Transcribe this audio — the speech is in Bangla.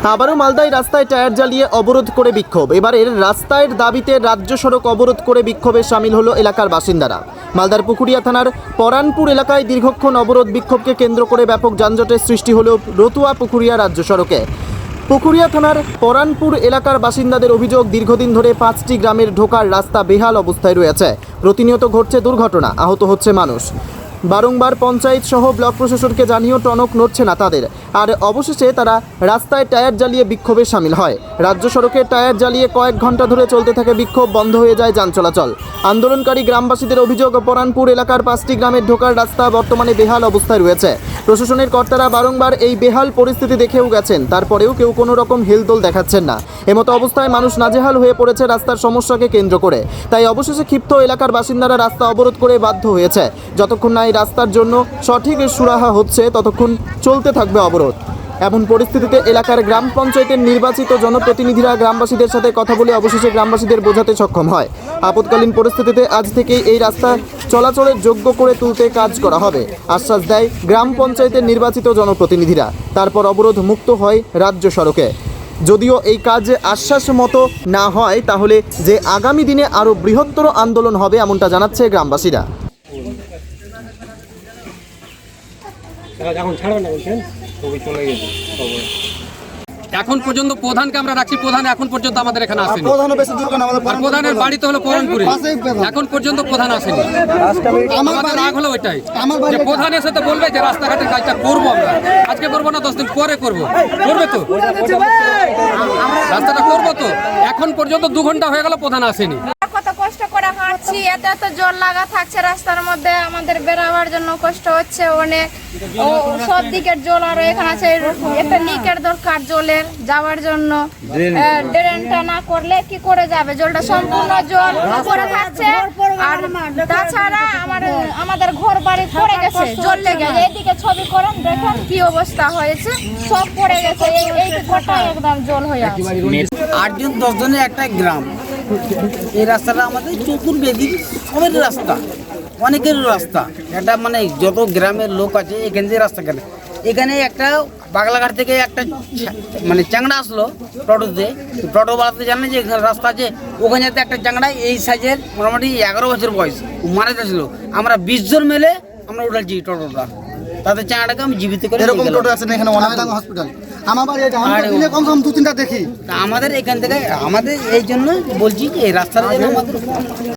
আবারও মালদায় রাস্তায় টায়ার জ্বালিয়ে অবরোধ করে বিক্ষোভ। এবারের রাস্তার দাবিতে রাজ্য সড়ক অবরোধ করে বিক্ষোভে সামিল হলো এলাকার বাসিন্দারা। মালদার পুকুরিয়া থানার পরানপুর এলাকায় দীর্ঘক্ষণ অবরোধ বিক্ষোভকে কেন্দ্র করে ব্যাপক যানজটের সৃষ্টি হলো রতুয়া পুকুরিয়া রাজ্য সড়কে। পুকুরিয়া থানার পরানপুর এলাকার বাসিন্দাদের অভিযোগ, দীর্ঘদিন ধরে 5টি গ্রামের ঢোকার রাস্তা বেহাল অবস্থায় রয়েছে। প্রতিনিয়ত ঘটছে দুর্ঘটনা, আহত হচ্ছে মানুষ। বারংবার পঞ্চায়েত সহ ব্লক প্রশাসনকে জানিয়েও টনক নড়ছে না তাদের। আর অবশেষে তারা রাস্তায় টায়ার জ্বালিয়ে বিক্ষোভে সামিল হয়। রাজ্য সড়কে টায়ার জ্বালিয়ে কয়েক ঘন্টা ধরে চলতে থাকে বিক্ষোভ, বন্ধ হয়ে যায় যান চলাচল। আন্দোলনকারী গ্রামবাসীদের অভিযোগ, পরানপুর এলাকার 5টি গ্রামের ঢোকার রাস্তা বর্তমানে বেহাল অবস্থায় রয়েছে। প্রশাসনের কর্তারা বারংবার এই বেহাল পরিস্থিতি দেখেও গেছেন, তারপরেও কেউ কোনো রকম হেলদোল দেখাচ্ছেন না। এমতো অবস্থায় মানুষ নাজেহাল হয়ে পড়েছে রাস্তার সমস্যাকে কেন্দ্র করে। তাই অবশেষে ক্ষিপ্ত এলাকার বাসিন্দারা রাস্তা অবরোধ করে বাধ্য হয়েছে। যতক্ষণ না এই রাস্তার জন্য সঠিক সুরাহা হচ্ছে ততক্ষণ চলতে থাকবে অবরোধ। এমন পরিস্থিতিতে এলাকার গ্রাম পঞ্চায়েতের নির্বাচিত জনপ্রতিনিধিরা গ্রামবাসীদের সাথে কথা বলে অবশেষে গ্রামবাসীদের বোঝাতে সক্ষম হয়। আপৎকালীন পরিস্থিতিতে আজ থেকেই এই রাস্তা চলাচলের যোগ্য করে তুলতে কাজ করা হবে আশ্বাস দেয় গ্রাম পঞ্চায়েতের নির্বাচিত জনপ্রতিনিধিরা। তারপর অবরোধ মুক্ত হয় রাজ্য সড়কে। যদিও এই কাজ আশ্বাস মতো না হয় তাহলে যে আগামী দিনে আরও বৃহত্তর আন্দোলন হবে এমনটা জানাচ্ছে গ্রামবাসীরা। এখন পর্যন্ত প্রধানকে আমরা রাখছি, প্রধান এখন পর্যন্ত আমাদের এখানে আসেনি। প্রধানের বাড়িতে হলো পরানপুরে, এখন পর্যন্ত প্রধান আসেনি। আমাদের রাগ হলো ওইটাই যে প্রধান এসে তো বলবে যে রাস্তাঘাটের কাজটা করবো, আমরা আজকে করবো না 10 দিন পরে করবো, করবে তো রাস্তাটা করবো তো। এখন পর্যন্ত 2 ঘন্টা হয়ে গেল, প্রধান আসেনি। কত কষ্ট করে হাঁটছি, এত এত জল লাগা থাকছে রাস্তার মধ্যে, আমাদের বেরাবার জন্য কষ্ট হচ্ছে অনেক। সব দিকের জল, আর এখানে আছে একটা লিকের দরকার জলের যাওয়ার জন্য। ড্রেনটা না করলে কি করে যাবে, জলটা সম্পূর্ণ জল পড়ে থাকছে। আর তাছাড়া আমাদের ঘর বাড়ি পড়ে গেছে জল লেগে। এইদিকে ছবি করেন, দেখেন কি অবস্থা হয়েছে, সব পড়ে গেছে। এই গোটা একদম জল হয়ে আছে। 8 জন 10 জনের একটা গ্রাম। এই রাস্তাটা আমাদের চতুর্বেদী সবের রাস্তা, অনেকের রাস্তা। এটা মানে যত গ্রামের লোক আছে এখান থেকে রাস্তা কাটে। এখানে একটা বাগলাঘাট থেকে একটা মানে চাংড়া আসলো টোটোতে, টোটো বাড়াতে জানে যে এখানে রাস্তা আছে। ওখানে একটা চাংড়া এই সাইজের মোটামুটি 11 বছর বয়স মারা যাচ্ছিল। আমরা 20 জন মিলে আমরা উঠাচ্ছি টোটোটা, তাদের চাংড়াটাকে আমি জীবিত করে। এরকম টোটো আছে না এখানে অনেক হসপিটাল। আমাদের এখান থেকে আমাদের এই জন্য বলছি যে এই রাস্তার জন্য আমাদের